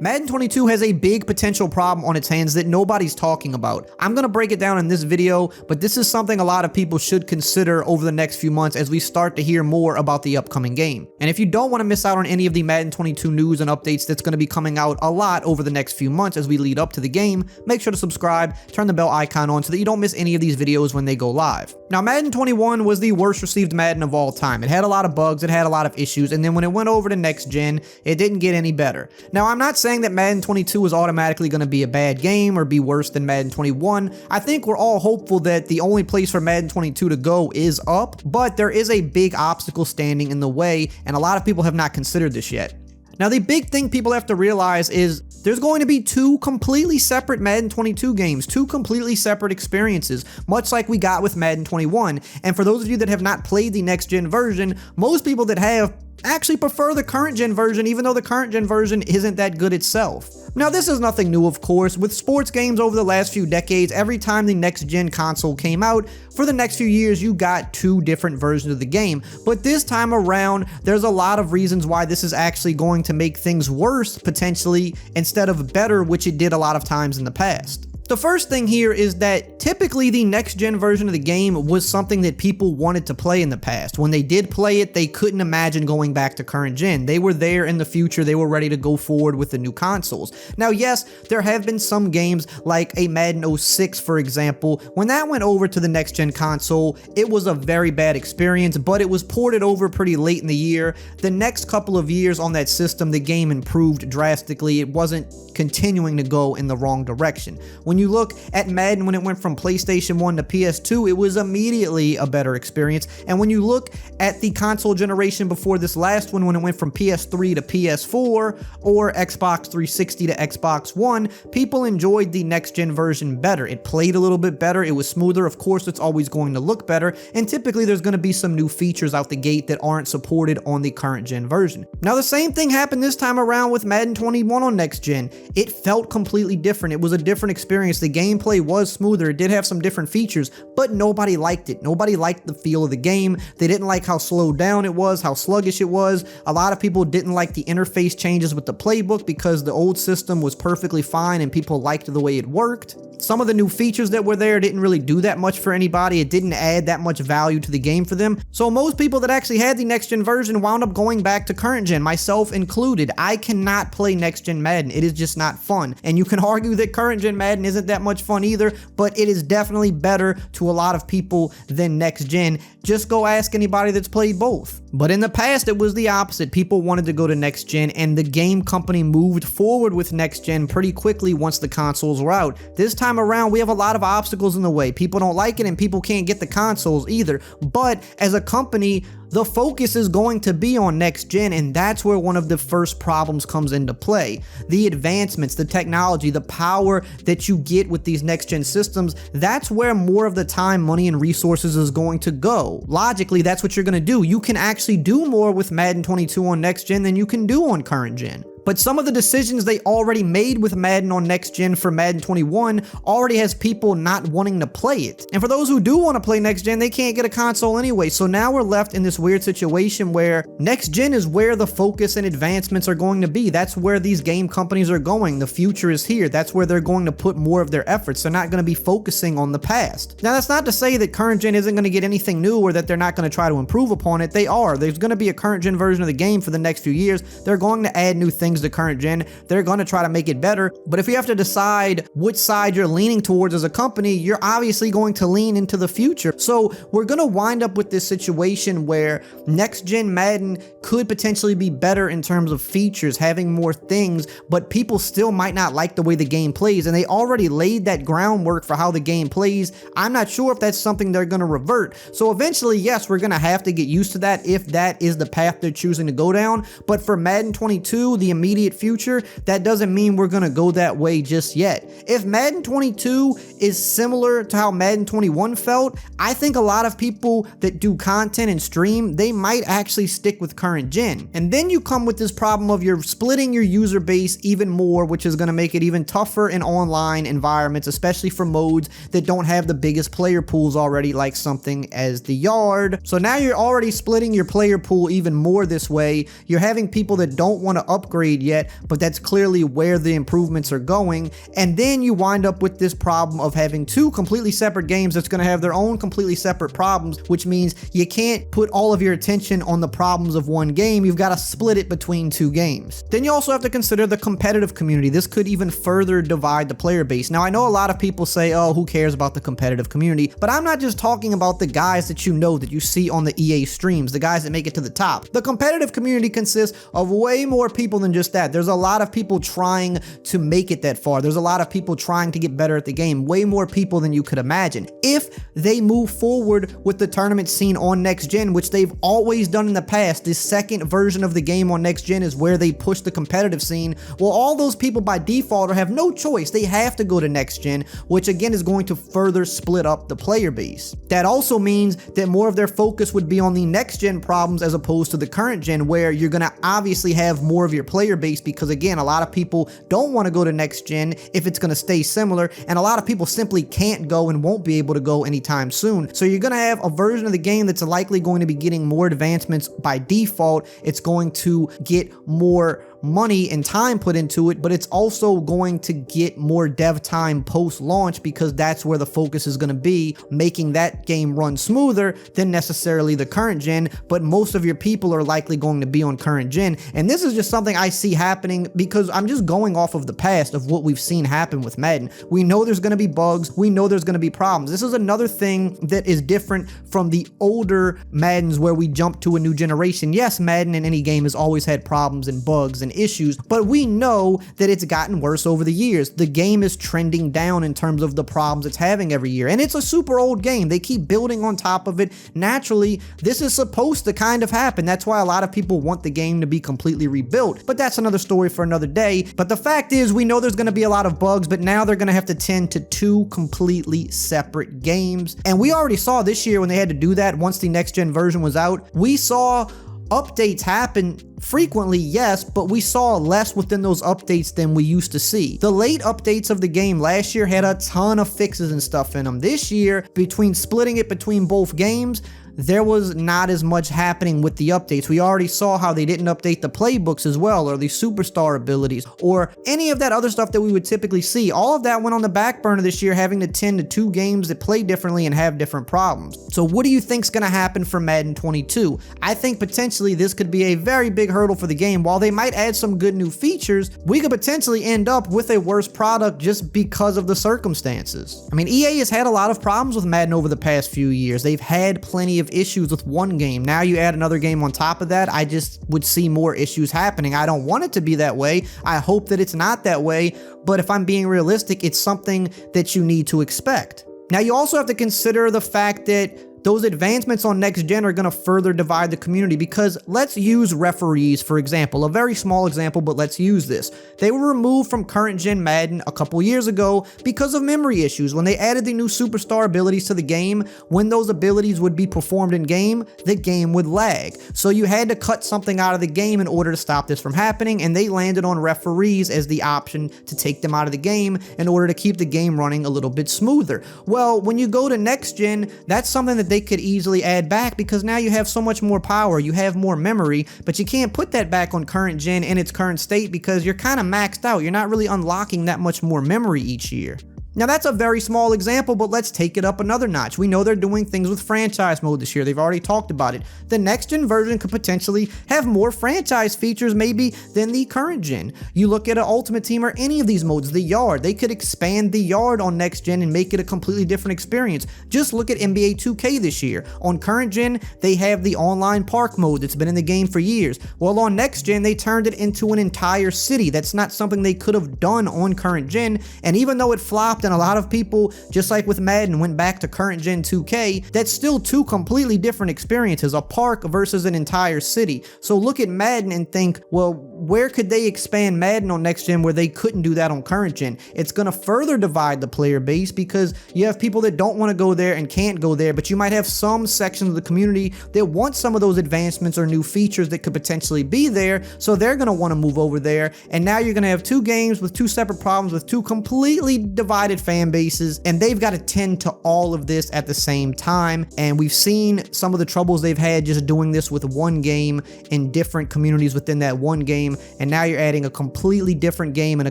Madden 22 has a big potential problem on its hands that nobody's talking about. I'm going to break it down in this video, but this is something a lot of people should consider over the next few months as we start to hear more about the upcoming game. And if you don't want to miss out on any of the Madden 22 news and updates that's going to be coming out a lot over the next few months as we lead up to the game, make sure to subscribe, turn the bell icon on so that you don't miss any of these videos when they go live. Now, Madden 21 was the worst received Madden of all time. It had a lot of bugs, it had a lot of issues, and then when it went over to next gen, it didn't get any better. Now, I'm not saying that Madden 22 is automatically going to be a bad game or be worse than Madden 21. I think we're all hopeful that the only place for Madden 22 to go is up, but there is a big obstacle standing in the way, and a lot of people have not considered this yet. Now, the big thing people have to realize is there's going to be two completely separate Madden 22 games, two completely separate experiences, much like we got with Madden 21. And for those of you that have not played the next gen version, most people that have actually prefer the current gen version, even though the current gen version isn't that good itself. Now, this is nothing new, of course. With sports games over the last few decades, every time the next gen console came out, for the next few years, you got two different versions of the game. But this time around, there's a lot of reasons why this is actually going to make things worse, potentially, instead of better, which it did a lot of times in the past. The first thing here is that typically the next gen version of the game was something that people wanted to play in the past. When they did play it, they couldn't imagine going back to current gen. They were there in the future, they were ready to go forward with the new consoles. Now, yes, there have been some games like a Madden 06, for example. When that went over to the next gen console, it was a very bad experience, but it was ported over pretty late in the year. The next couple of years on that system, the game improved drastically. It wasn't continuing to go in the wrong direction. When you look at Madden when it went from PlayStation 1 to PS2, it was immediately a better experience. And when you look at the console generation before this last one, when it went from PS3 to PS4 or Xbox 360 to Xbox One, people enjoyed the next gen version better. It played a little bit better, it was smoother. Of course, it's always going to look better, and typically there's going to be some new features out the gate that aren't supported on the current gen version. Now, the same thing happened this time around with Madden 21 on next gen. It felt completely different. It was a different experience. The gameplay was smoother. It did have some different features, but nobody liked it. Nobody liked the feel of the game. They didn't like how slowed down it was, how sluggish it was. A lot of people didn't like the interface changes with the playbook because the old system was perfectly fine and people liked the way it worked. Some of the new features that were there didn't really do that much for anybody. It didn't add that much value to the game for them. So most people that actually had the next gen version wound up going back to current gen, myself included. I cannot play next gen Madden. It is just not fun. And you can argue that current gen Madden isn't that much fun either, but it is definitely better to a lot of people than next gen. Just go ask anybody that's played both. But in the past, it was the opposite. People wanted to go to next gen, and the game company moved forward with next gen pretty quickly once the consoles were out. This time around, we have a lot of obstacles in the way. People don't like it, and people can't get the consoles either. But as a company, the focus is going to be on next gen, and that's where one of the first problems comes into play. The advancements, the technology, the power that you get with these next gen systems, that's where more of the time, money, and resources is going to go. Logically, that's what you're going to do. You can actually do more with Madden 22 on next gen than you can do on current gen. But some of the decisions they already made with Madden on next gen for Madden 21 already has people not wanting to play it. And for those who do want to play next gen, they can't get a console anyway. So now we're left in this weird situation where next gen is where the focus and advancements are going to be. That's where these game companies are going. The future is here. That's where they're going to put more of their efforts. They're not going to be focusing on the past. Now, that's not to say that current gen isn't going to get anything new or that they're not going to try to improve upon it. They are. There's going to be a current gen version of the game for the next few years. They're going to add new things to current gen. They're going to try to make it better. But if you have to decide which side you're leaning towards as a company, you're obviously going to lean into the future. So we're going to wind up with this situation where next gen Madden could potentially be better in terms of features, having more things, but people still might not like the way the game plays, and they already laid that groundwork for how the game plays. I'm not sure if that's something they're going to revert. So eventually, yes, we're going to have to get used to that if that is the path they're choosing to go down. But for Madden 22, the immediate future, that doesn't mean we're going to go that way just yet. If Madden 22 is similar to how Madden 21 felt, I think a lot of people that do content and stream, they might actually stick with current gen. And then you come with this problem of you're splitting your user base even more, which is going to make it even tougher in online environments, especially for modes that don't have the biggest player pools already, like something as the yard. So now you're already splitting your player pool even more this way. You're having people that don't want to upgrade upgrade yet, but that's clearly where the improvements are going. And then you wind up with this problem of having two completely separate games that's going to have their own completely separate problems, which means you can't put all of your attention on the problems of one game. You've got to split it between two games. Then you also have to consider the competitive community. This could even further divide the player base. Now, I know a lot of people say, oh, who cares about the competitive community? But I'm not just talking about the guys that you know that you see on the EA streams, the guys that make it to the top. The competitive community consists of way more people than just that. There's a lot of people trying to make it that far. There's a lot of people trying to get better at the game. Way more people than you could imagine. If they move forward with the tournament scene on next gen, which they've always done in the past, this second version of the game on next gen is where they push the competitive scene. Well, all those people by default have no choice. They have to go to next gen, which again is going to further split up the player base. That also means that more of their focus would be on the next gen problems as opposed to the current gen, where you're going to obviously have more of your player base, because again, a lot of people don't want to go to next gen if it's going to stay similar, and a lot of people simply can't go and won't be able to go anytime soon. So you're going to have a version of the game that's likely going to be getting more advancements by default. It's going to get more money and time put into it, but it's also going to get more dev time post-launch, because that's where the focus is going to be, making that game run smoother than necessarily the current gen. But most of your people are likely going to be on current gen, and this is just something I see happening because I'm just going off of the past of what we've seen happen with Madden. We know there's going to be bugs, we know there's going to be problems. This is another thing that is different from the older Maddens where we jump to a new generation. Yes, Madden in any game has always had problems and bugs and issues, but we know that it's gotten worse over the years. The game is trending down in terms of the problems it's having every year, and it's a super old game. They keep building on top of it. Naturally, this is supposed to kind of happen. That's why a lot of people want the game to be completely rebuilt, but that's another story for another day. But the fact is, we know there's going to be a lot of bugs, but now they're going to have to tend to two completely separate games. And we already saw this year when they had to do that once the next gen version was out. We saw updates happen frequently, yes, but we saw less within those updates than we used to see. The late updates of the game last year had a ton of fixes and stuff in them. This year, between splitting it between both games, there was not as much happening with the updates. We already saw how they didn't update the playbooks as well, or the superstar abilities, or any of that other stuff that we would typically see. All of that went on the back burner this year, having to tend to two games that play differently and have different problems. So what do you think's going to happen for Madden 22? I think potentially this could be a very big hurdle for the game. While they might add some good new features, we could potentially end up with a worse product just because of the circumstances. I mean, EA has had a lot of problems with Madden over the past few years. They've had plenty of issues with one game. Now you add another game on top of that, I just would see more issues happening. I don't want it to be that way. I hope that it's not that way, but if I'm being realistic, it's something that you need to expect. Now you also have to consider the fact that those advancements on next gen are going to further divide the community, because let's use referees for example, a very small example, but let's use this. They were removed from current gen Madden a couple years ago because of memory issues. When they added the new superstar abilities to the game, when those abilities would be performed in game, the game would lag. So you had to cut something out of the game in order to stop this from happening, and they landed on referees as the option to take them out of the game in order to keep the game running a little bit smoother. Well, when you go to next gen, that's something that they could easily add back, because now you have so much more power, you have more memory, but you can't put that back on current gen in its current state because you're kind of maxed out. You're not really unlocking that much more memory each year. Now that's a very small example, but let's take it up another notch. We know they're doing things with franchise mode this year. They've already talked about it. The next gen version could potentially have more franchise features maybe than the current gen. You look at an Ultimate Team or any of these modes, the yard, they could expand the yard on next gen and make it a completely different experience. Just look at NBA 2K this year. On current gen, they have the online park mode that's been in the game for years. Well, on next gen, they turned it into an entire city. That's not something they could have done on current gen, and even though it flopped and a lot of people, just like with Madden, went back to current gen 2K, that's still two completely different experiences, a park versus an entire city. So look at Madden and think, well, where could they expand Madden on next gen where they couldn't do that on current gen? It's going to further divide the player base, because you have people that don't want to go there and can't go there, but you might have some sections of the community that want some of those advancements or new features that could potentially be there, so they're going to want to move over there, and now you're going to have two games with two separate problems with two completely divided divided fan bases, and they've got to tend to all of this at the same time. And we've seen some of the troubles they've had just doing this with one game in different communities within that one game, and now you're adding a completely different game and a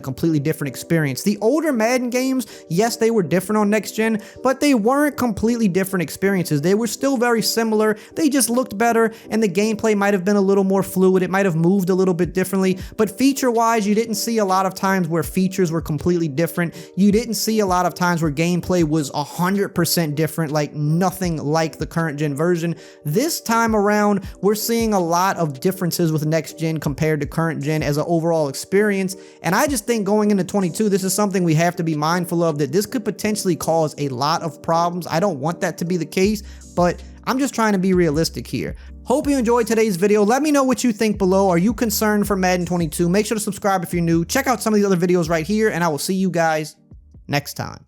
completely different experience. The older Madden games, yes, they were different on next gen, but they weren't completely different experiences. They were still very similar. They just looked better, and the gameplay might have been a little more fluid. It might have moved a little bit differently, but feature-wise, you didn't see a lot of times where features were completely different. You didn't see a lot of times where gameplay was 100% different, like nothing like the current gen version. This time around, we're seeing a lot of differences with next gen compared to current gen as an overall experience, and I just think going into 22, this is something we have to be mindful of, that this could potentially cause a lot of problems. I don't want that to be the case, but I'm just trying to be realistic here. Hope you enjoyed today's video. Let me know what you think below. Are you concerned for Madden 22? Make sure to subscribe if you're new. Check out some of these other videos right here, and I will see you guys next time.